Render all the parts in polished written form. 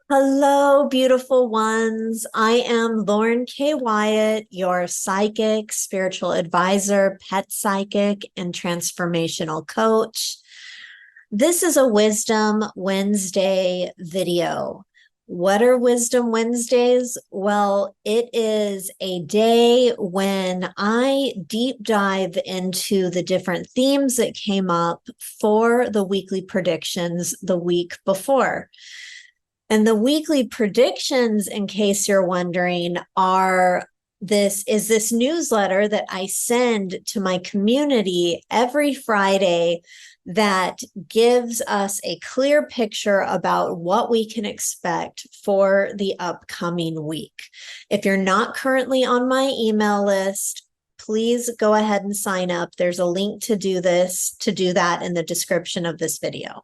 Hello, beautiful ones. I am Lauren Kay Wyatt, your psychic, spiritual advisor, pet psychic, and transformational coach. This is a Wisdom Wednesday video. What are Wisdom Wednesdays? Well, it is a day when I deep dive into the different themes that came up for the weekly predictions the week before. And the weekly predictions, in case you're wondering, this newsletter that I send to my community every Friday that gives us a clear picture about what we can expect for the upcoming week. If you're not currently on my email list, please go ahead and sign up. There's a link to do that in the description of this video.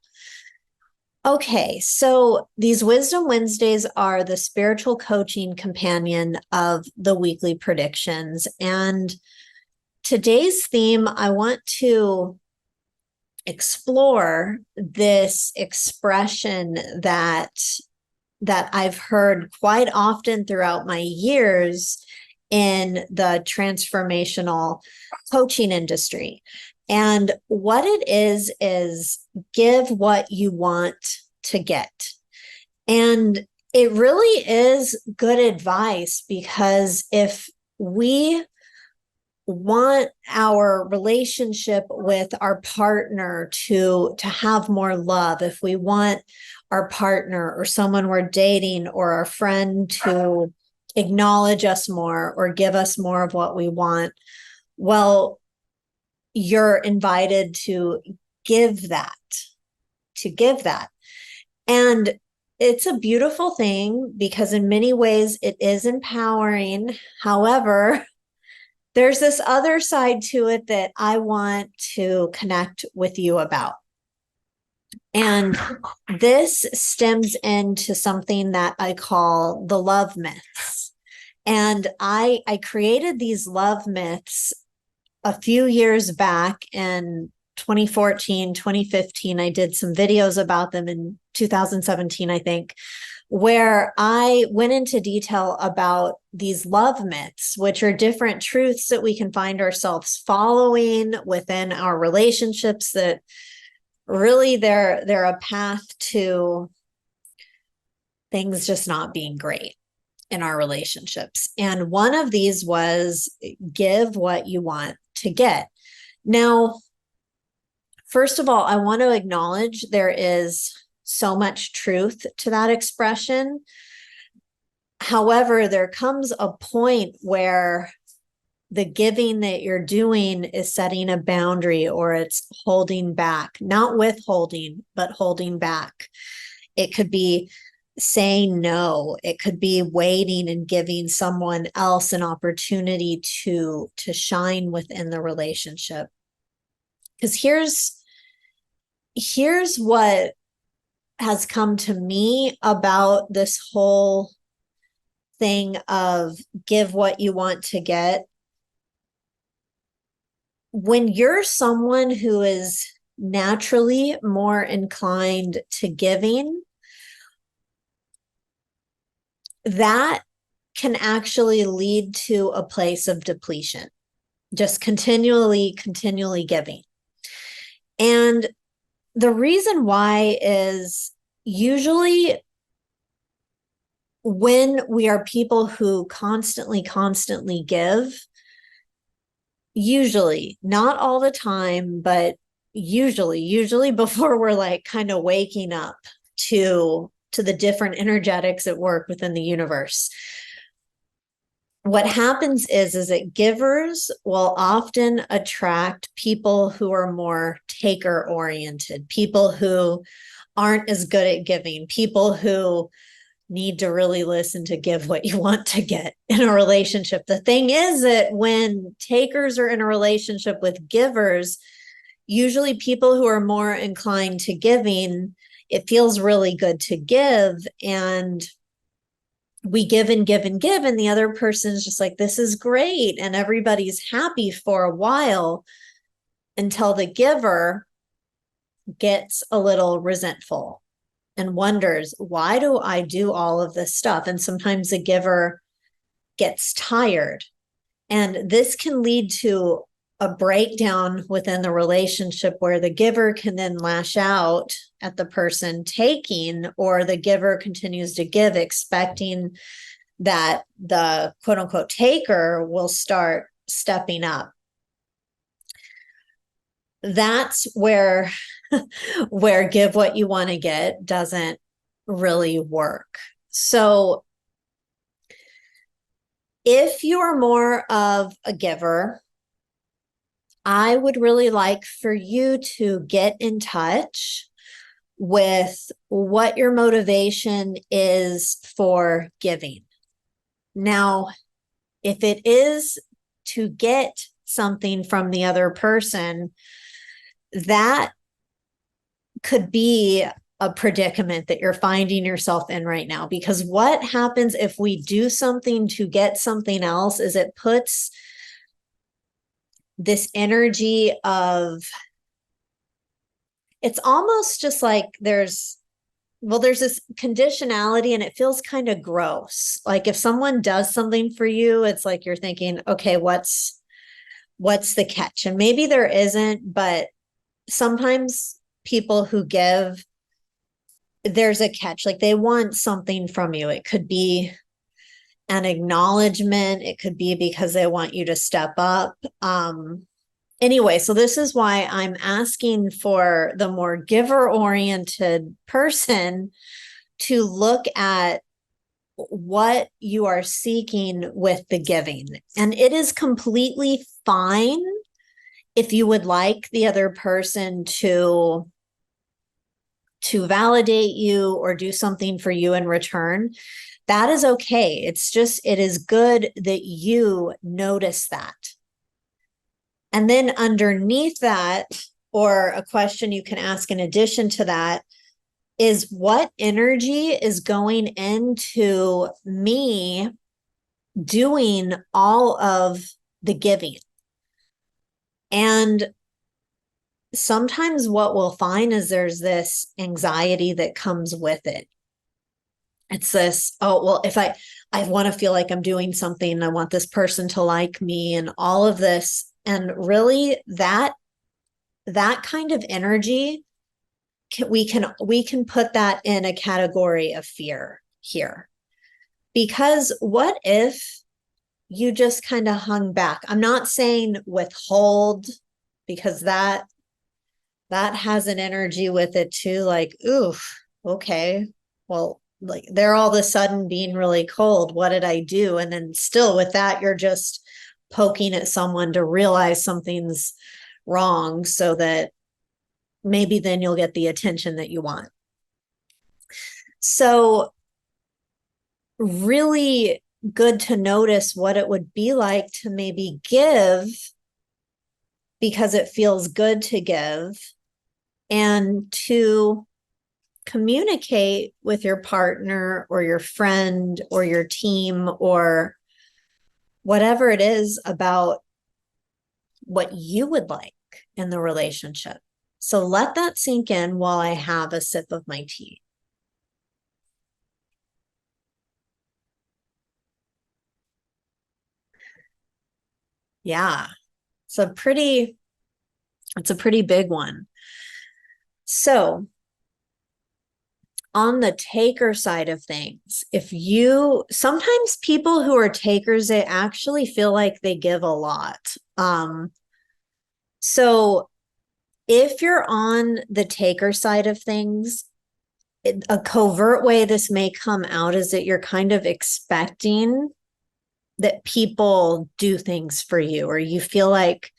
Okay, so these Wisdom Wednesdays are the spiritual coaching companion of the weekly predictions. And today's theme, I want to explore this expression that I've heard quite often throughout my years in the transformational coaching industry. And what it is give what you want to get. And it really is good advice, because if we want our relationship with our partner to have more love, if we want our partner or someone we're dating or our friend to acknowledge us more or give us more of what we want, well, you're invited to give that. And it's a beautiful thing, because in many ways it is empowering. However, there's this other side to it that I want to connect with you about. And this stems into something that I call the love myths. And I created these love myths a few years back in 2014, 2015. I did some videos about them in 2017, I think, where I went into detail about these love myths, which are different truths that we can find ourselves following within our relationships, that really they're a path to things just not being great in our relationships. And one of these was give what you want to get. Now, first of all, I want to acknowledge there is so much truth to that expression. However, there comes a point where the giving that you're doing is setting a boundary, or it's holding back, not withholding, but holding back. It could be saying no. It could be waiting and giving someone else an opportunity to shine within the relationship. Because here's what has come to me about this whole thing of give what you want to get. When you're someone who is naturally more inclined to giving, that can actually lead to a place of depletion, just continually giving. And the reason why is, usually when we are people who constantly give, usually, not all the time, but usually before we're like kind of waking up to the different energetics at work within the universe, what happens is that givers will often attract people who are more taker oriented, people who aren't as good at giving, people who need to really listen to give what you want to get in a relationship. The thing is that when takers are in a relationship with givers, usually people who are more inclined to giving, it feels really good to give, and we give and give and give, and the other person's just like, this is great, and everybody's happy for a while, until the giver gets a little resentful and wonders, why do I do all of this stuff? And sometimes the giver gets tired. And this can lead to a breakdown within the relationship where the giver can then lash out at the person taking, or the giver continues to give, expecting that the quote unquote taker will start stepping up. That's where give what you want to get doesn't really work. So if you're more of a giver, I would really like for you to get in touch with what your motivation is for giving. Now, if it is to get something from the other person, that could be a predicament that you're finding yourself in right now. Because what happens if we do something to get something else is it puts this energy of, it's almost just like there's this conditionality, and it feels kind of gross. Like if someone does something for you, it's like you're thinking, okay, what's the catch? And maybe there isn't, but sometimes people who give, there's a catch. Like they want something from you. It could be an acknowledgement. It could be because they want you to step up. Anyway, so this is why I'm asking for the more giver-oriented person to look at what you are seeking with the giving. And it is completely fine if you would like the other person to validate you or do something for you in return. That is okay. It's just, it is good that you notice that. And then underneath that, or a question you can ask in addition to that, is what energy is going into me doing all of the giving? And sometimes what we'll find is there's this anxiety that comes with it. It's this, oh, well, if I want to feel like I'm doing something, I want this person to like me and all of this. And really that kind of energy, we can put that in a category of fear here. Because what if you just kind of hung back? I'm not saying withhold, because that has an energy with it too, like, oof, okay, well, like they're all of a sudden being really cold. What did I do? And then still with that, you're just poking at someone to realize something's wrong so that maybe then you'll get the attention that you want. So really good to notice what it would be like to maybe give because it feels good to give, and to communicate with your partner or your friend or your team or whatever it is about what you would like in the relationship. So let that sink in while I have a sip of my tea. Yeah, it's a pretty big one. So on the taker side of things, sometimes people who are takers, they actually feel like they give a lot. So if you're on the taker side of things, a covert way this may come out is that you're kind of expecting that people do things for you, or you feel like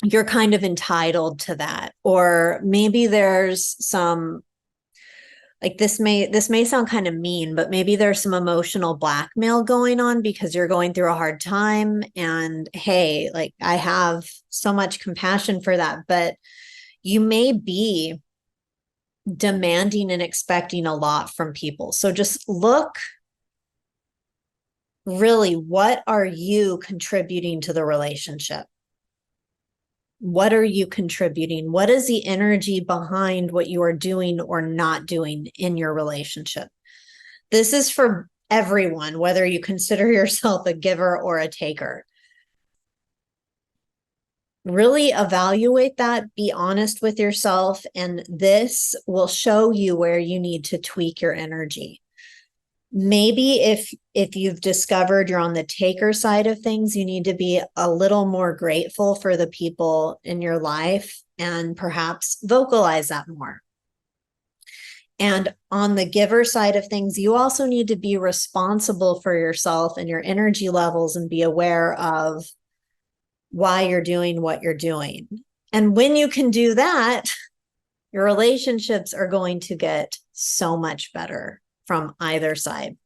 you're kind of entitled to that. Or maybe there's some, like, this may sound kind of mean, but maybe there's some emotional blackmail going on because you're going through a hard time, and hey, like, I have so much compassion for that, but you may be demanding and expecting a lot from people. So just look, really, what are you contributing to the relationship? What are you contributing? What is the energy behind what you are doing or not doing in your relationship? This is for everyone, whether you consider yourself a giver or a taker. Really evaluate that, be honest with yourself, and this will show you where you need to tweak your energy. Maybe if you've discovered you're on the taker side of things, you need to be a little more grateful for the people in your life and perhaps vocalize that more. And on the giver side of things, you also need to be responsible for yourself and your energy levels and be aware of why you're doing what you're doing. And when you can do that, your relationships are going to get so much better from either side.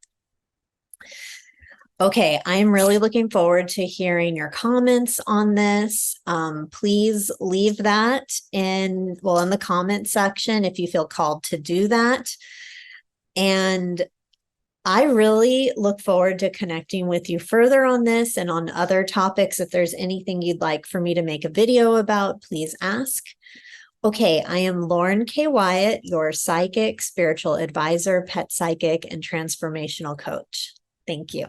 Okay, I'm really looking forward to hearing your comments on this. Please leave that in the comment section if you feel called to do that. And I really look forward to connecting with you further on this and on other topics. If there's anything you'd like for me to make a video about, please ask. Okay, I am Lauren Kay Wyatt, your psychic, spiritual advisor, pet psychic, and transformational coach. Thank you.